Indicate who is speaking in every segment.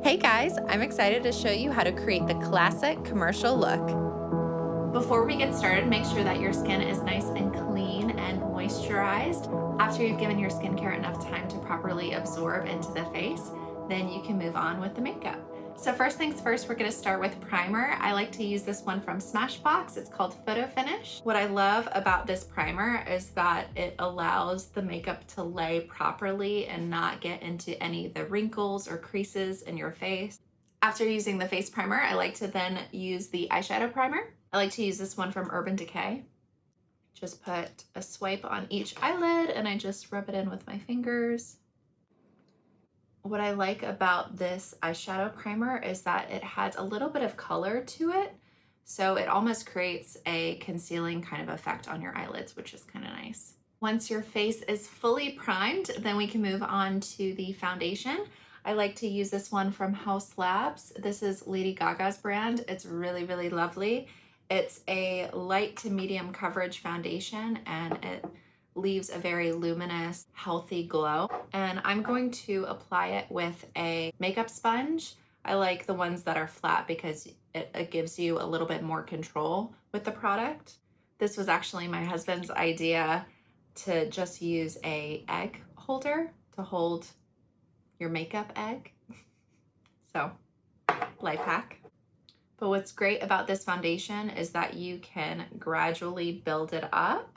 Speaker 1: Hey guys, I'm excited to show you how to create the classic commercial look. Before we get started, make sure that your skin is nice and clean and moisturized. After you've given your skincare enough time to properly absorb into the face, then you can move on with the makeup. So first things first, we're gonna start with primer. I like to use this one from Smashbox. It's called Photo Finish. What I love about this primer is that it allows the makeup to lay properly and not get into any of the wrinkles or creases in your face. After using the face primer, I like to then use the eyeshadow primer. I like to use this one from Urban Decay. Just put a swipe on each eyelid and I just rub it in with my fingers. What I like about this eyeshadow primer is that it has a little bit of color to it. So it almost creates a concealing kind of effect on your eyelids, which is kind of nice. Once your face is fully primed, then we can move on to the foundation. I like to use this one from House Labs. This is Lady Gaga's brand. It's really, really lovely. It's a light to medium coverage foundation and it leaves a very luminous, healthy glow. And I'm going to apply it with a makeup sponge. I like the ones that are flat because it gives you a little bit more control with the product. This was actually my husband's idea to just use a egg holder to hold your makeup egg. So, life hack. But what's great about this foundation is that you can gradually build it up.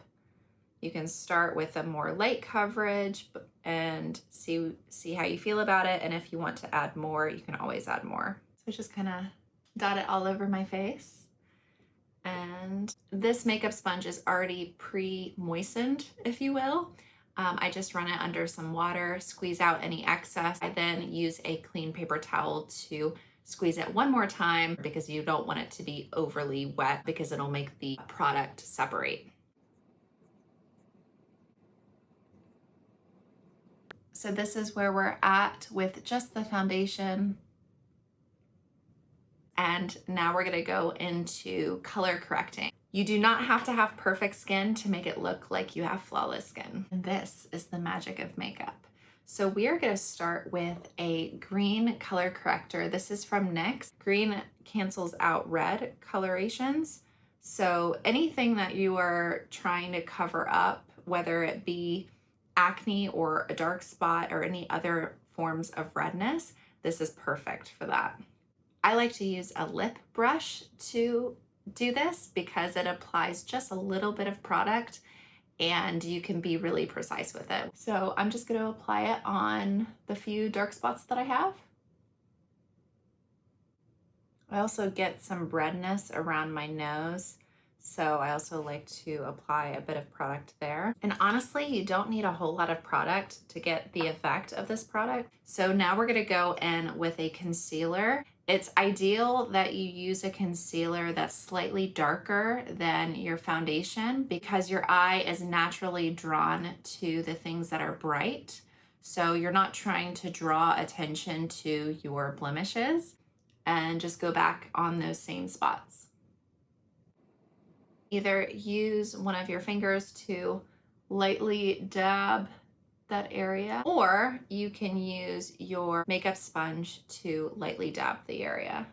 Speaker 1: You can start with a more light coverage and see how you feel about it. And if you want to add more, you can always add more. So just kind of dot it all over my face. And this makeup sponge is already pre-moistened, if you will. I just run it under some water, squeeze out any excess. I then use a clean paper towel to squeeze it one more time because you don't want it to be overly wet because it'll make the product separate. So this is where we're at with just the foundation. And now we're gonna go into color correcting. You do not have to have perfect skin to make it look like you have flawless skin. And this is the magic of makeup. So we are gonna start with a green color corrector. This is from NYX. Green cancels out red colorations. So anything that you are trying to cover up, whether it be acne or a dark spot or any other forms of redness, this is perfect for that. I like to use a lip brush to do this because it applies just a little bit of product and you can be really precise with it. So I'm just going to apply it on the few dark spots that I have. I also get some redness around my nose, so I also like to apply a bit of product there. And honestly, you don't need a whole lot of product to get the effect of this product. So now we're gonna go in with a concealer. It's ideal that you use a concealer that's slightly darker than your foundation because your eye is naturally drawn to the things that are bright. So you're not trying to draw attention to your blemishes and just go back on those same spots. Either use one of your fingers to lightly dab that area, or you can use your makeup sponge to lightly dab the area.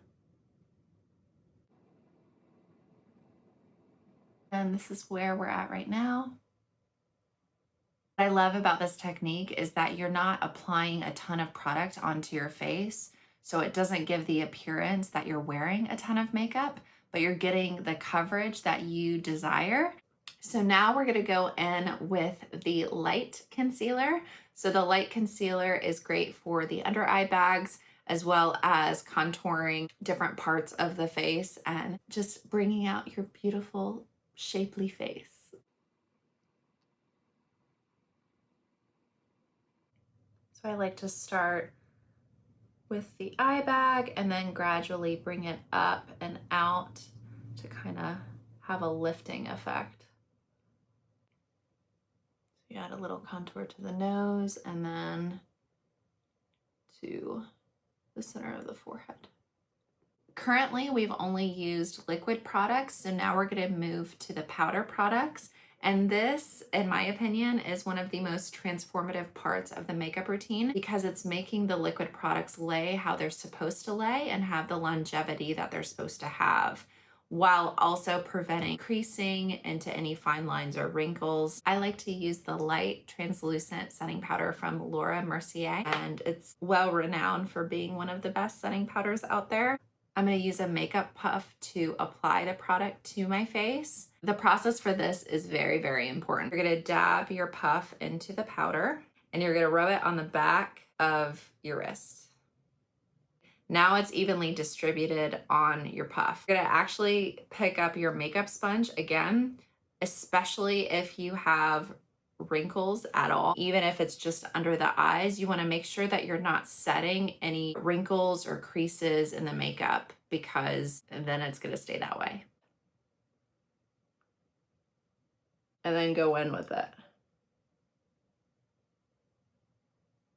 Speaker 1: And this is where we're at right now. What I love about this technique is that you're not applying a ton of product onto your face, so it doesn't give the appearance that you're wearing a ton of makeup, but you're getting the coverage that you desire. So now we're gonna go in with the light concealer. So the light concealer is great for the under eye bags as well as contouring different parts of the face and just bringing out your beautiful, shapely face. So I like to start with the eye bag and then gradually bring it up and out to kind of have a lifting effect. So you add a little contour to the nose and then to the center of the forehead. Currently, we've only used liquid products, so now we're going to move to the powder products. And this, in my opinion, is one of the most transformative parts of the makeup routine because it's making the liquid products lay how they're supposed to lay and have the longevity that they're supposed to have, while also preventing creasing into any fine lines or wrinkles. I like to use the light translucent setting powder from Laura Mercier, and it's well renowned for being one of the best setting powders out there. I'm going to use a makeup puff to apply the product to my face. The process for this is very, very important. You're going to dab your puff into the powder and you're going to rub it on the back of your wrist. Now it's evenly distributed on your puff. You're going to actually pick up your makeup sponge again, especially if you have wrinkles at all. Even if it's just under the eyes, you want to make sure that you're not setting any wrinkles or creases in the makeup, because then it's going to stay that way. And then go in with it.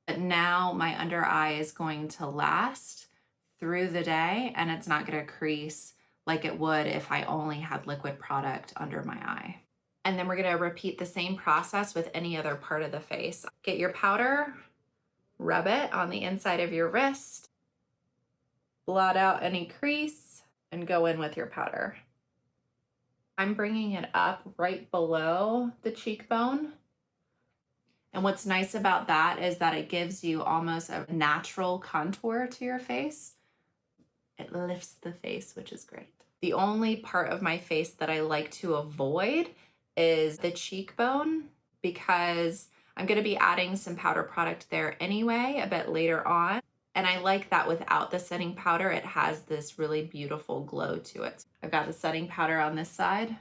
Speaker 1: But now my under eye is going to last through the day and it's not going to crease like it would if I only had liquid product under my eye. And then we're going to repeat the same process with any other part of the face. Get your powder, rub it on the inside of your wrist, blot out any crease, and go in with your powder. I'm bringing it up right below the cheekbone. And what's nice about that is that it gives you almost a natural contour to your face. It lifts the face, which is great. The only part of my face that I like to avoid is the cheekbone, because I'm going to be adding some powder product there anyway a bit later on. And I like that without the setting powder, it has this really beautiful glow to it. I've got the setting powder on this side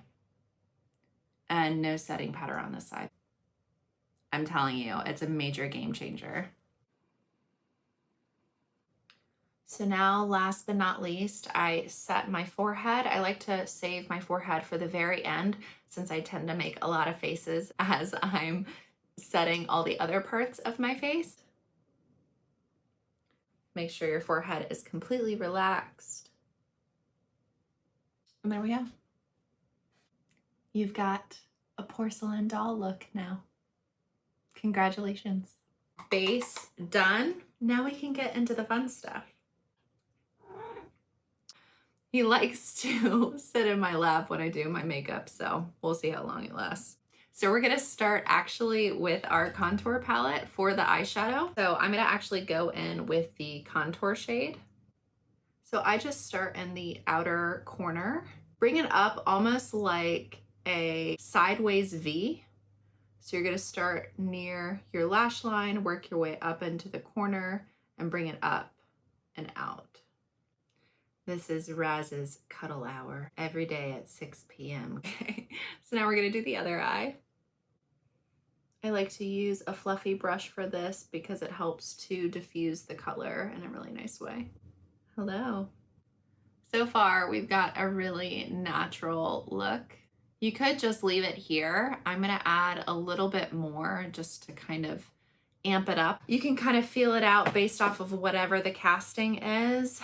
Speaker 1: and no setting powder on this side. I'm telling you, it's a major game changer. So now, last but not least, I set my forehead. I like to save my forehead for the very end since I tend to make a lot of faces as I'm setting all the other parts of my face. Make sure your forehead is completely relaxed. And there we go. You've got a porcelain doll look now. Congratulations. Face done. Now we can get into the fun stuff. He likes to sit in my lap when I do my makeup, so we'll see how long it lasts. So we're gonna start actually with our contour palette for the eyeshadow. So I'm gonna actually go in with the contour shade. So I just start in the outer corner, bring it up almost like a sideways V. So you're gonna start near your lash line, work your way up into the corner, and bring it up and out. This is Raz's cuddle hour every day at 6 p.m. Okay, so now we're gonna do the other eye. I like to use a fluffy brush for this because it helps to diffuse the color in a really nice way. Hello. So far, we've got a really natural look. You could just leave it here. I'm gonna add a little bit more just to kind of amp it up. You can kind of feel it out based off of whatever the casting is.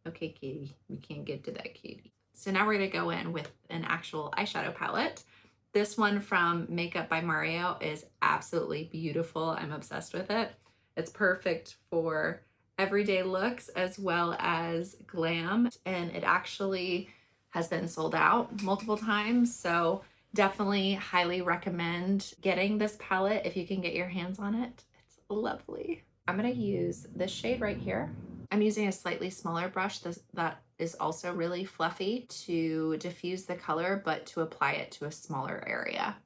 Speaker 1: Okay, Katie, we can't get to that, Katie. So now we're gonna go in with an actual eyeshadow palette. This one from Makeup by Mario is absolutely beautiful. I'm obsessed with it. It's perfect for everyday looks as well as glam, and it actually has been sold out multiple times, so definitely highly recommend getting this palette if you can get your hands on it. It's lovely. I'm gonna use this shade right here. I'm using a slightly smaller brush that is also really fluffy to diffuse the color, but to apply it to a smaller area.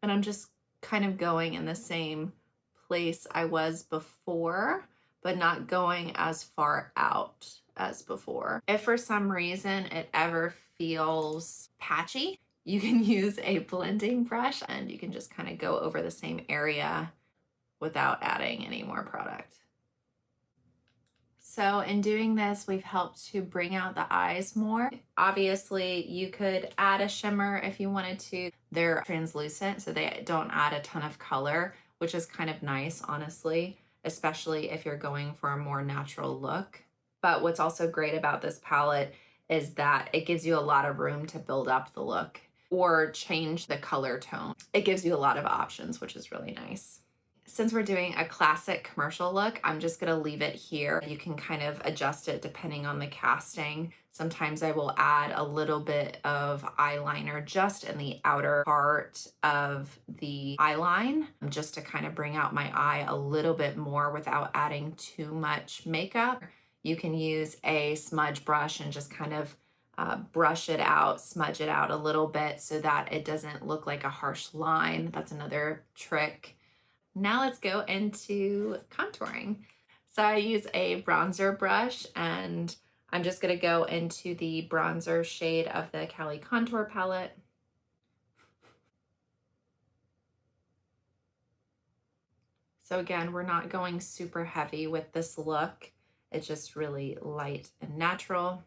Speaker 1: And I'm just kind of going in the same place I was before, but not going as far out as before. If for some reason it ever feels patchy, you can use a blending brush and you can just kind of go over the same area without adding any more product. So in doing this, we've helped to bring out the eyes more. Obviously, you could add a shimmer if you wanted to. They're translucent, so they don't add a ton of color, which is kind of nice, honestly, especially if you're going for a more natural look. But what's also great about this palette is that it gives you a lot of room to build up the look. or change the color tone. It gives you a lot of options, which is really nice. Since we're doing a classic commercial look, I'm just gonna leave it here. You can kind of adjust it depending on the casting. Sometimes I will add a little bit of eyeliner just in the outer part of the eyeline, just to kind of bring out my eye a little bit more without adding too much makeup. You can use a smudge brush and just kind of brush it out, smudge it out a little bit so that it doesn't look like a harsh line. That's another trick. Now let's go into contouring. So I use a bronzer brush and I'm just gonna go into the bronzer shade of the Cali Contour palette. So again, we're not going super heavy with this look. It's just really light and natural.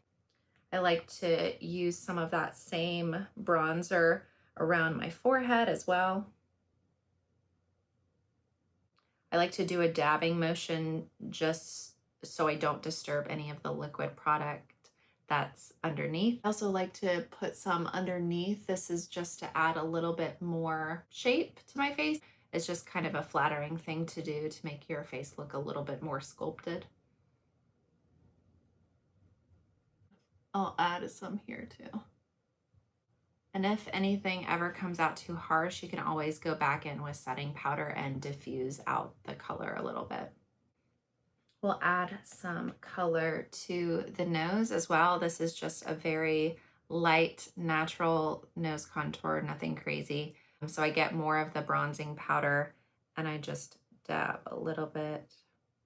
Speaker 1: I like to use some of that same bronzer around my forehead as well. I like to do a dabbing motion just so I don't disturb any of the liquid product that's underneath. I also like to put some underneath. This is just to add a little bit more shape to my face. It's just kind of a flattering thing to do to make your face look a little bit more sculpted. I'll add some here too. And if anything ever comes out too harsh, you can always go back in with setting powder and diffuse out the color a little bit. We'll add some color to the nose as well. This is just a very light, natural nose contour, nothing crazy. So I get more of the bronzing powder and I just dab a little bit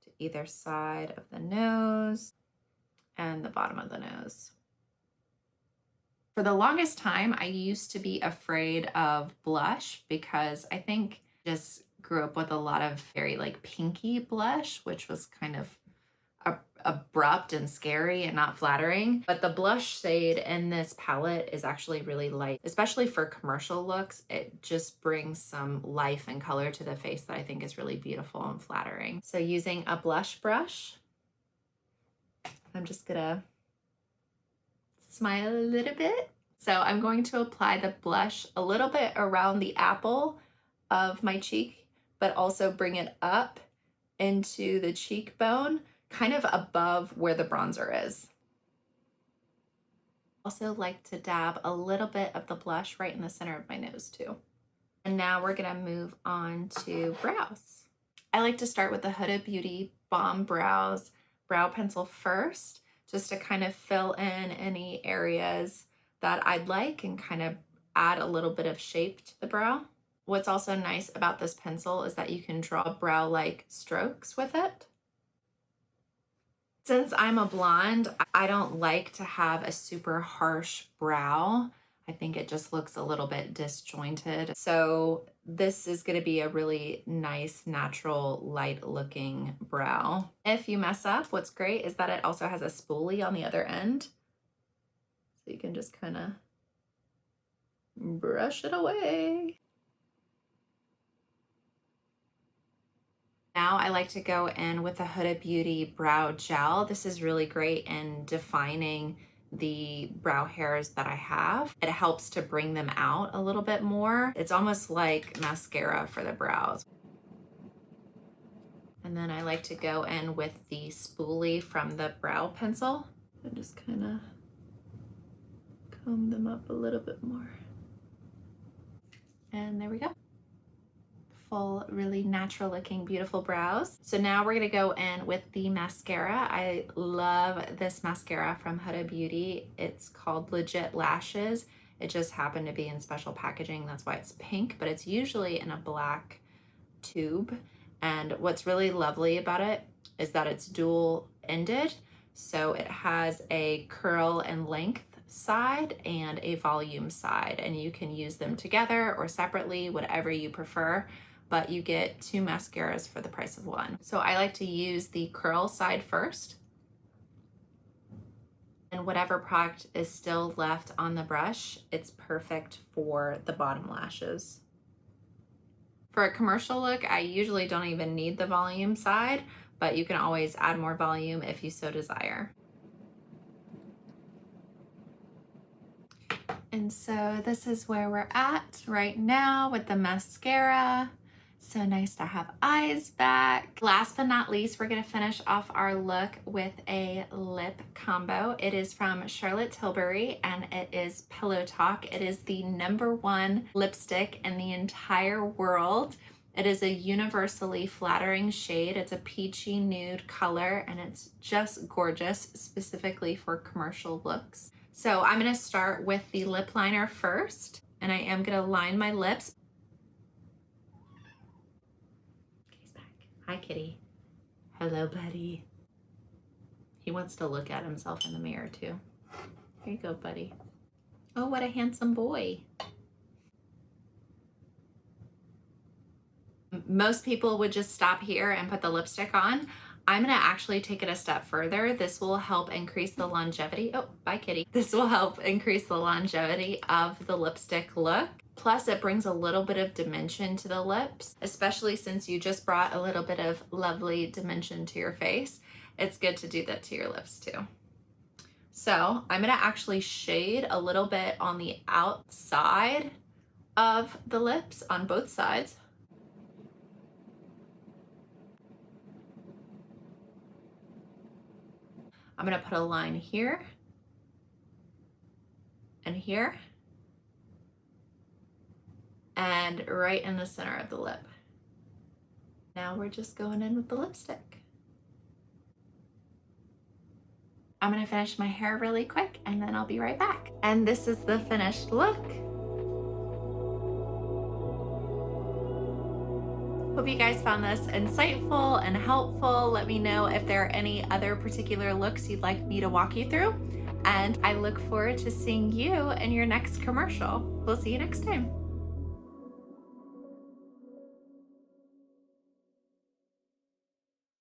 Speaker 1: to either side of the nose and the bottom of the nose. For the longest time, I used to be afraid of blush because I think I just grew up with a lot of very like pinky blush, which was kind of abrupt and scary and not flattering. But the blush shade in this palette is actually really light, especially for commercial looks. It just brings some life and color to the face that I think is really beautiful and flattering. So using a blush brush, I'm just gonna smile a little bit. So I'm going to apply the blush a little bit around the apple of my cheek, but also bring it up into the cheekbone, kind of above where the bronzer is. Also like to dab a little bit of the blush right in the center of my nose too. And now we're gonna move on to brows. I like to start with the Huda Beauty Balm Brows brow pencil first, just to kind of fill in any areas that I'd like and kind of add a little bit of shape to the brow. What's also nice about this pencil is that you can draw brow-like strokes with it. Since I'm a blonde, I don't like to have a super harsh brow. I think it just looks a little bit disjointed. So this is going to be a really nice, natural, light looking brow. If you mess up, what's great is that it also has a spoolie on the other end. So you can just kind of brush it away. Now I like to go in with the Huda Beauty Brow Gel. This is really great in defining the brow hairs that I have. It helps to bring them out a little bit more. It's almost like mascara for the brows. And then I like to go in with the spoolie from the brow pencil and just kind of comb them up a little bit more. And there we go. Full, really natural looking, beautiful brows. So now we're gonna go in with the mascara. I love this mascara from Huda Beauty. It's called Legit Lashes. It just happened to be in special packaging. That's why it's pink, but it's usually in a black tube. And what's really lovely about it is that it's dual ended. So it has a curl and length side and a volume side, and you can use them together or separately, whatever you prefer, but you get 2 mascaras for the price of 1. So I like to use the curl side first, and whatever product is still left on the brush, it's perfect for the bottom lashes. For a commercial look, I usually don't even need the volume side, but you can always add more volume if you so desire. And so this is where we're at right now with the mascara. So nice to have eyes back. Last but not least, we're gonna finish off our look with a lip combo. It is from Charlotte Tilbury and it is Pillow Talk. It is the #1 lipstick in the entire world. It is a universally flattering shade. It's a peachy nude color and it's just gorgeous, specifically for commercial looks. So I'm gonna start with the lip liner first, and I am gonna line my lips. He's back. Hi, kitty. Hello, buddy. He wants to look at himself in the mirror too. Here you go, buddy. Oh, what a handsome boy. Most people would just stop here and put the lipstick on. I'm gonna actually take it a step further. This will help increase the longevity. Oh, bye kitty. This will help increase the longevity of the lipstick look. Plus it brings a little bit of dimension to the lips, especially since you just brought a little bit of lovely dimension to your face. It's good to do that to your lips too. So I'm gonna actually shade a little bit on the outside of the lips on both sides. I'm gonna put a line here and here and right in the center of the lip. Now we're just going in with the lipstick. I'm gonna finish my hair really quick and then I'll be right back. And this is the finished look. Hope you guys found this insightful and helpful. Let me know if there are any other particular looks you'd like me to walk you through. And I look forward to seeing you in your next commercial. We'll see you next time.